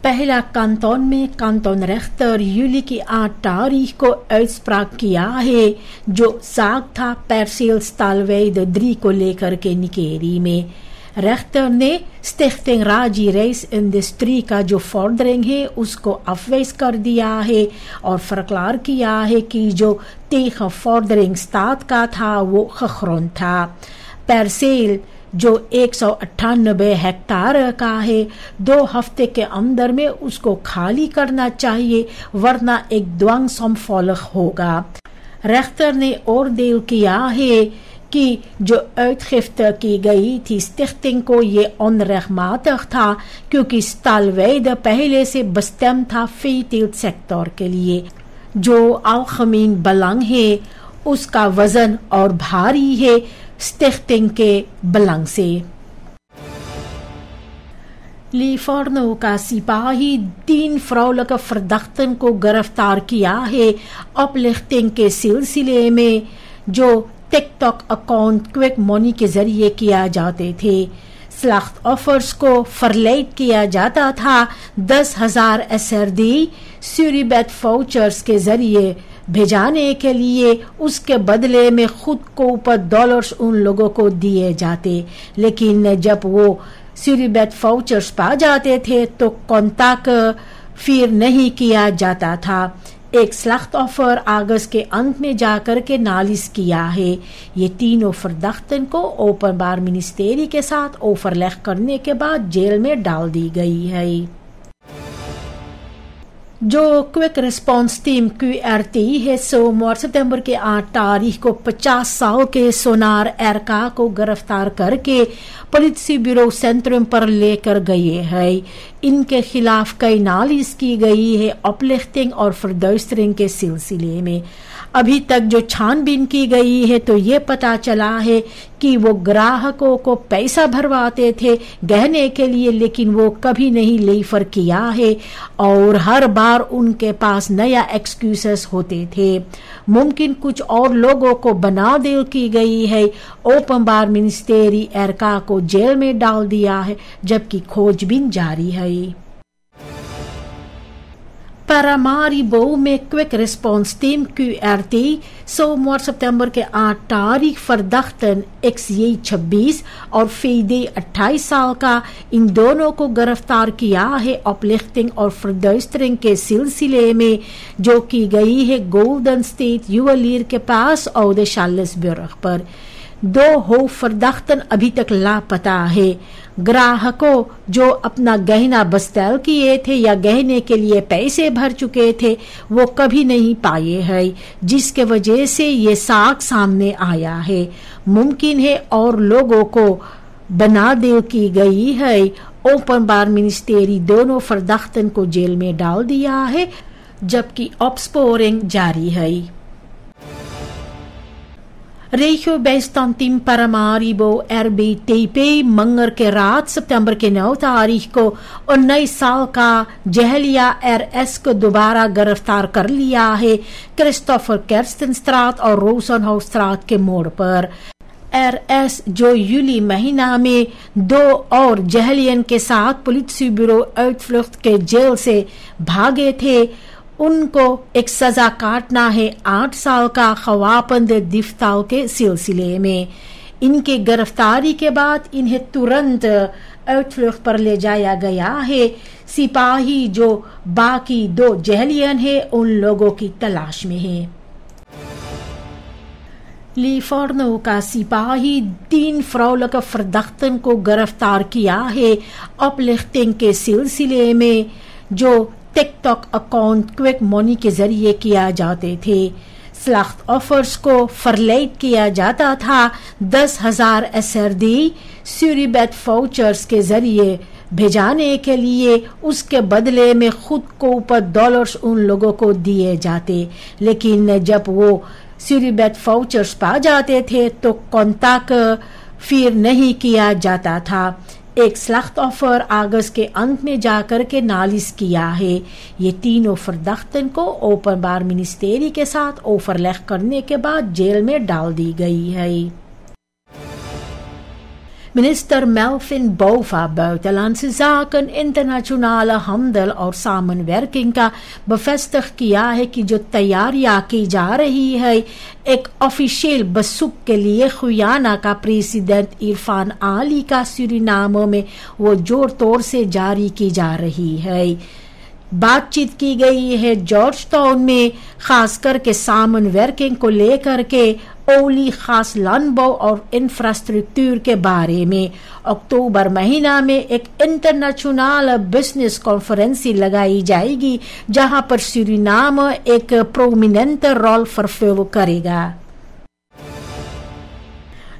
pehla kanton में kantonrechter juli की 8 तारीख को uitspraak किया है जो साग था Perceel Stalweg 3 को लेकर के निकेरी में। रेख्टर ने स्टिchting Raji Reis इंडस्ट्री का जो vordering है उसको afwijs कर दिया है और verklaar किया है कि जो tegen vordering staat का था वो gegrond था। Perceel जो 198 हेक्टार का है 2 हफ्ते के अंदर में उसको खाली करना चाहिए वरना एक dwangsom होगा। रेख्टर ने ओordeel किया है कि जो uitgifte की गई थी स्टिchting को ये onrechtmatig था क्योंकि Stalweg पहले से bestemd था veeteelt sector के लिए। जो algemeen belang है उसका वजन और भारी है स्टिchting के belang से। लिफोर्नो का सिपाही 3 vrouwelijke verdachten को गिरफ्तार किया है oplichting के सिलसिले में जो टिकटॉक अकाउंट क्विक मनी के जरिए किया जाते थे। स्लachtoffers को verleid किया जाता था 10,000 SRD Suribet वाउचर्स के जरिए भेजाने के लिए, उसके बदले में खुद को ऊपर डॉलर्स उन लोगों को दिए जाते। लेकिन जब वो Suribet वाउचर्स पा जाते थे तो कॉन्टैक्ट फिर नहीं किया जाता था। एक स्लachtoffers अगस्त के अंत में जाकर के नालिश किया है। ये तीनों verdachten को ओपनबार मिनिस्टेरी के साथ ओवरलेग करने के बाद जेल में डाल दी गई है। जो क्विक रिस्पांस टीम QRT है सोमवार सितंबर के 8 तारीख को 50 साल के सोनार एरका को गिरफ्तार करके पुलिस ब्यूरो सेंट्रम पर लेकर गए हैं। इनके खिलाफ कई नालिश की गई है अपलिफ्टिंग और फर्दौस्टरिंग के सिलसिले में। अभी तक जो छानबीन की गई है तो ये पता चला है कि वो ग्राहकों को पैसा भरवाते थे गहने के लिए, लेकिन वो कभी नहीं लेफर किया है और हर बार उनके पास नया एक्सक्यूजेस होते थे। मुमकिन कुछ और लोगों को बनादेल की गई है। ओपनबार मिनिस्टेरी एरका को जेल में डाल दिया है जबकि खोजबीन जारी है। Paramaribo में क्विक रिस्पांस टीम QRT सोमवार सितंबर के 8 तारीख verdachten XJ 26 और Fede 28 साल का इन दोनों को गिरफ्तार किया है oplichting और verduistering के सिलसिले में जो की गई है गोल्डन स्टेट जुवेलियर के पास और Charlesburg पर। 2 verdachten अभी तक लापता है। ग्राहकों जो अपना गहना बस्tel किए थे या गहने के लिए पैसे भर चुके थे वो कभी नहीं पाए हैं, जिसके वजह से ये साग सामने आया है। मुमकिन है और लोगों को बनादेल की गई है। ओपनबार मिनिस्टेरी दोनों verdachten को जेल में डाल दिया है जबकि ऑप्सपोरिंग जारी है। Ratio Bestan team Paramaribo RBTP मंगर के रात सितंबर के 9 तारीख को 19 साल का जहलिया RS को दोबारा गिरफ्तार कर लिया है क्रिस्टोफर केर्स्टनस्ट्रात और रोसनहाउसस्ट्रात के मोड़ पर। RS जो यूली महीना में 2 और जहलियन के साथ पुलिस ब्यूरो uitvlucht के जेल से भागे थे, उनको एक सजा काटना है 8 साल का खवापंद दिफ्ताव के सिलसिले में। इनके गिरफ्तारी के बाद इन्हें तुरंत uitvlucht पर ले जाया गया है। सिपाही जो बाकी 2 जहलियन है उन लोगों की तलाश में है। लिफोर्नो का सिपाही 3 vrouwelijke verdachten को गिरफ्तार किया है oplichting के सिलसिले में जो टिकटॉक अकाउंट क्विक मनी के जरिए किया जाते थे। स्लachtoffers को verleid किया जाता था 10,000 SRD Suribet वाउचर्स के जरिए भेजाने के लिए, उसके बदले में खुद को ऊपर डॉलर्स उन लोगों को दिए जाते। लेकिन जब वो Suribet वाउचर्स पा जाते थे तो कॉन्टैक्ट फिर नहीं किया जाता था। एक स्लachtoffers अगस्त के अंत में जाकर के नालिश किया है। ये तीनों verdachten को ओपनबार मिनिस्टेरी के साथ ओवरलेग करने के बाद जेल में डाल दी गई है। Minister Melvin Bova Buitenlandse Zaken, Internationale Handel और सामनवर्किंग का बफस्तख किया है कि जो तैयारियां की जा रही है एक ऑफिशियल बसुक के लिए गुयाना का प्रेसिडेंट इरफान आली का सूरीनाम में वो जोर तोड़ से जारी की जा रही है। बातचीत की गई है जॉर्ज टाउन में, खासकर के सामनवर्किंग को लेकर के ओली खास landbouw और इंफ्रास्ट्रक्चर के बारे में। अक्टूबर महीना में एक इंटरनेशनल बिजनेस कॉन्फ्रेंस लगाई जाएगी जहां पर सूरीनाम एक प्रोमिनेंट रोल फुलफिल करेगा।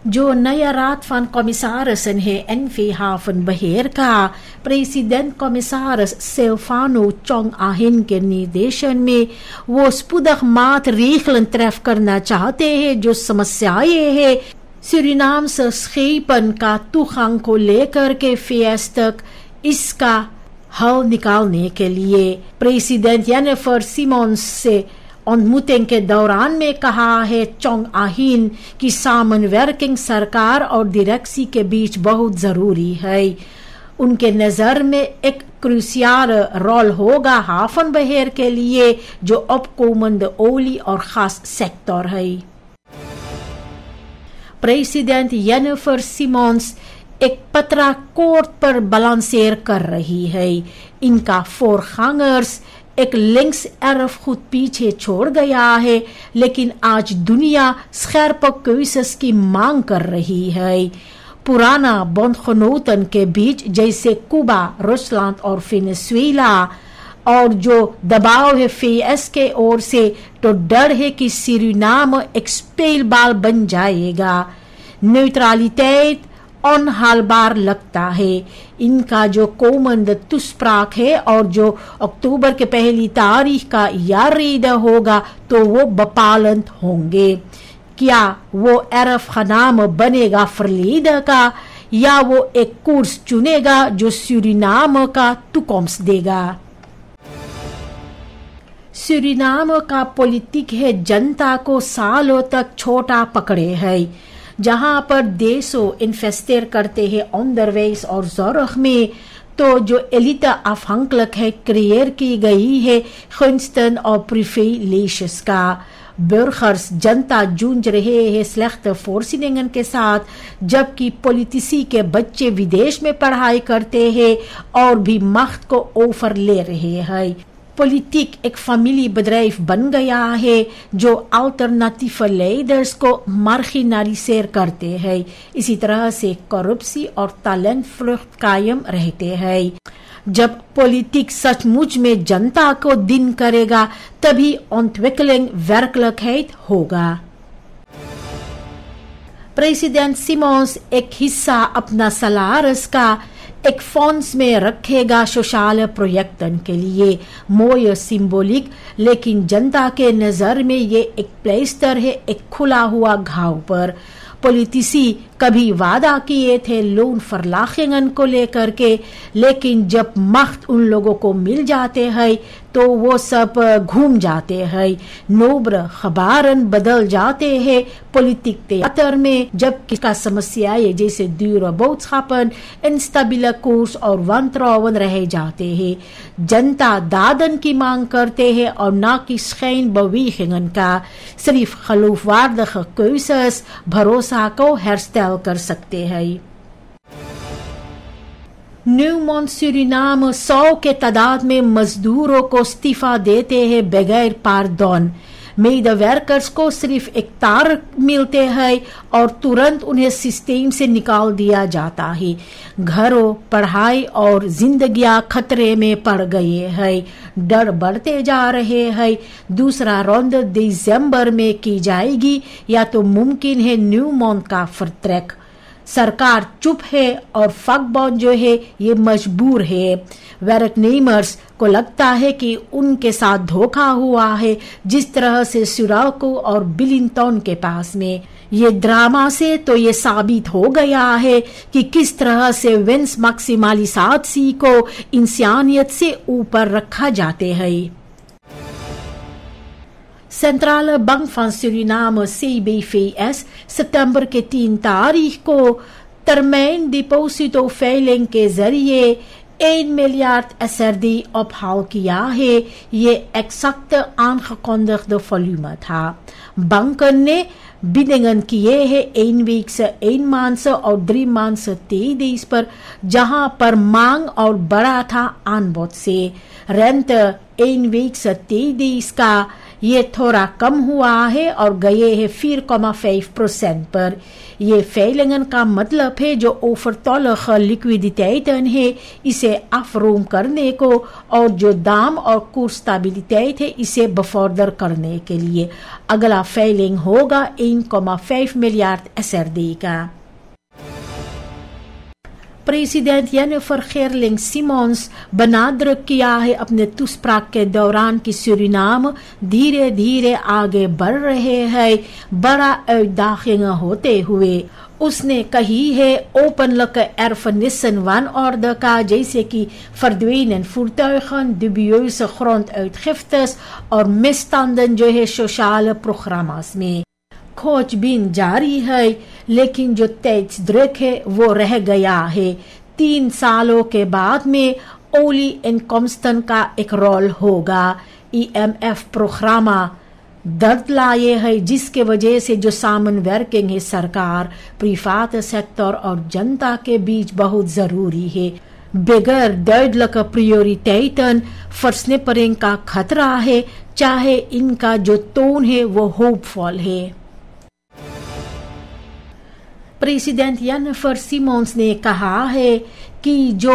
जो नया रात van commissaris है NV Haven Beheer का प्रेसिडेंट कमिसारस सिल्फानो चोंग आहिन के निर्देशन में वो स्पुदक maatregelen ट्रेफ करना चाहते हैं जो समस्याएं हैं सूरीनाम से schepen का toegang को लेकर के VS तक इसका हल निकालने के लिए। प्रेसिडेंट जेनिफर सिमोन्स से ontmoeting के दौरान में कहा है चोंग आहिन की सामनवर्किंग सरकार और डायरेक्सी के बीच बहुत जरूरी है। उनके नजर में एक क्रूशियल रोल होगा हाफन बहेर के लिए जो अपकोमंद ओली और खास सेक्टर है। प्रेसिडेंट जेनिफर सिमोन्स एक पत्रा कोर्ट पर बालांसेर कर रही है। इनका voorgangers एक लिंक्स अरब खुद पीछे छोड़ गया है, लेकिन आज दुनिया स्cherpe keuzes की मांग कर रही है। पुराना बंधगनोतन के बीच जैसे कुबा, रूसलैंड और वेनेजुएला और जो दबाव है VS के ओर से, तो डर है कि सूरीनाम एक स्पेलबल बन जाएगा। न्यूट्रलिटेट अनहालबार लगता है। इनका जो कोमंद तुस्प्राक है और जो अक्टूबर के पहली तारीख का यारीद होगा तो वो बपालंत होंगे। क्या वो अरब खनाम बनेगा फरलीद का या वो एक कोर्स चुनेगा जो सूरीनाम का टुकम्स देगा। सूरीनाम का पॉलिटिक है जनता को सालों तक छोटा पकड़े है। जहां पर देशों इन्वेस्टर करते हैं ऑनदरवेज और ज़ोरख में, तो जो एलिटा afhankelijk है क्रिएट की गई है गुंsten और privileges का। burgers जनता जूझ रहे हैं slechte voorzieningen के साथ, जबकि पॉलिटिसी के बच्चे विदेश में पढ़ाई करते हैं और भी मख्त को ओवर ले रहे हैं। पॉलिटिक एक फैमिली bedrijf बन गया है जो अल्टरनेटिव लीडर्स को मार्जिनलाइजेर करते हैं। इसी तरह से करप्सी और टैलेंट फ्लुक्ट कायम रहते हैं। जब पॉलिटिक सचमुच में जनता को दिन करेगा तभी ontwikkeling werkelijkheid होगा। प्रेसिडेंट सिमोन्स एक हिस्सा अपना सलारस का एक फंड्स में रखेगा सोशल प्रोजेक्टन के लिए। मोय सिंबॉलिक, लेकिन जनता के नजर में ये एक प्लेस्टर है एक खुला हुआ घाव पर। पॉलिटिसी कभी वादा किए थे लोन फरलाखिंगन को लेकर के, लेकिन जब मख्त उन लोगों को मिल जाते हैं तो वो सब घूम जाते हैं। नोब्र खबारन बदल जाते हैं पॉलिटिक थिएटर में, जब किसका समस्याएं जैसे दुर बोodschappen, इंस्टेबल कोर्स और wantrouwen रह जाते हैं। जनता दादन की मांग करते हैं और ना कि schijnbewegingen का। सिर्फ geloofwaardige keuzes भरोसा को herstel कर सकते हैं। न्यूमॉन्ट सूरीनाम 100 के तादाद में मजदूरों को इस्तीफा देते हैं बगैर पारदौन। मेडवर्कर्स को सिर्फ एक तार मिलते हैं और तुरंत उन्हें सिस्टम से निकाल दिया जाता है। घरों, पढ़ाई और जिंदगियां खतरे में पड़ गए हैं। डर बढ़ते जा रहे हैं। दूसरा राउंड दिसंबर में की जाएगी या तो मुमकिन है न्यूमॉन्ट का फर्ट्रेक। सरकार चुप है और फकबॉन जो है ये मजबूर है। werknemers को लगता है कि उनके साथ धोखा हुआ है, जिस तरह से सुराको और बिलिंगटन के पास में। ये ड्रामा से तो ये साबित हो गया है कि किस तरह से विंस मैक्सिमालिसाtie को इंसानियत से ऊपर रखा जाते हैं। Central bank van Suriname CBVS सितंबर के 3 तारीख को termijn depositofeiling के जरिए 1 miljard SRD ophaal किया है। ये exact aangekondigde volume था। banken ने biedingen किए हैं 1 week से 1 maand से और 3 maand से 30 days पर, जहां पर मांग और बड़ा था aanbod से। रेंट 1 week से 30 days का ये थोड़ा कम हुआ है और गए है 4,5% पर। ये veilingen का मतलब है जो overtollige liquiditeiten है इसे afroom करने को, और जो दाम और koersstabiliteit है इसे बफॉर्डर करने के लिए। अगला veiling होगा 1,5 miljard SRD का। प्रेसिडेंट जेनिफर गेरलिंग-सिमोंस benadrukt किया है अपने toespraak के दौरान कि सूरीनाम धीरे धीरे आगे बढ़ रहे हैं बड़ा uitdagingen होते हुए। उसने कही है openlijke erfenissen wanorde का, जैसे कि verdwenen voertuigen, dubieuze gronduitgiftes और misstanden जो है sociale programma's में। खोजबीन जारी है लेकिन जो तैयाद्रुक है वो रह गया है। 3 सालों के बाद में ओली इनकमस्टन का एक रोल होगा। EMF प्रोग्रामा दर्द लाए है जिसके वजह से जो सामनवर्किंग है सरकार, प्राइवेट सेक्टर और जनता के बीच बहुत जरूरी है। बगैर duidelijke prioriteiten versnippering का खतरा है, चाहे इनका जो टोन है वो होपफुल है। प्रेसिडेंट जेनिफर सिमोंस ने कहा है कि जो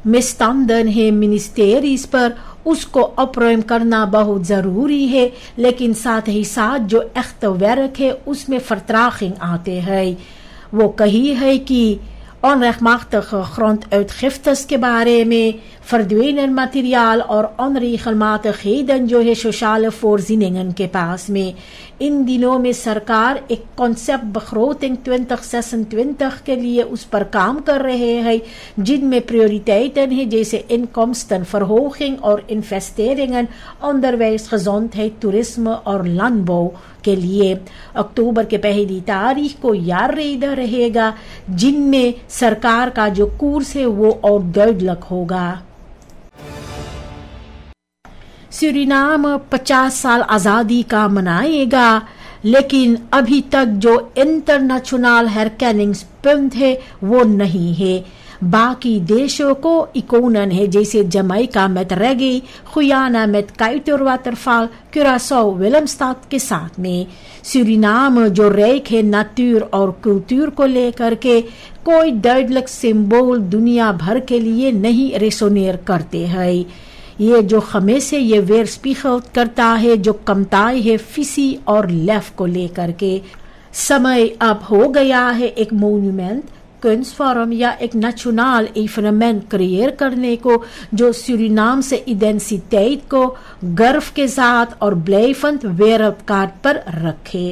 misstanden है मिनिस्टेरीज पर उसको opruim करना बहुत जरूरी है, लेकिन साथ ही साथ जो echt werk है उसमें vertraging आते हैं। वो कही है कि onrechtmatige gronduitgiftes के बारे में, verdwenen materiaal और onregelmatigheden जो है sociale voorzieningen के पास में। इन दिनों में सरकार एक कॉन्सेप्ट begroting 2026 के लिए उस पर काम कर रहे हैं, जिनमें prioriteiten है जैसे inkomstenverhoging और investeringen, onderwijs, gezondheid, toerisme और landbouw के लिए। अक्टूबर के 1 तारीख को याद रहेगा जिनमें सरकार का जो कोर्स है वो और duidelijk होगा। सूरीनाम 50 साल आज़ादी का मनाएगा, लेकिन अभी तक जो इंटरनेशनल herkenningspunt है वो नहीं है। बाकी देशों को इकोनन है जैसे जमैका met रेगी, गुयाना met काइटरवाटरफाल, क्यूरासाओ विलिमस्टाड के साथ में। सूरीनाम जो रेक है नातुर और कल्चर को लेकर के कोई duidelijk सिंबल दुनिया भर के लिए नहीं रेसोनेर करते हैं। ये जो हमेशा ये weerspiegeld करता है जो कमताई है फिसी और लेफ को लेकर के। समय अब हो गया है एक मोन्यूमेंट, kunstvorm या एक nationaal evenement क्रिएट करने को जो सूरीनाम से identiteit को गर्व के साथ और blijvend wereldkaart पर रखे।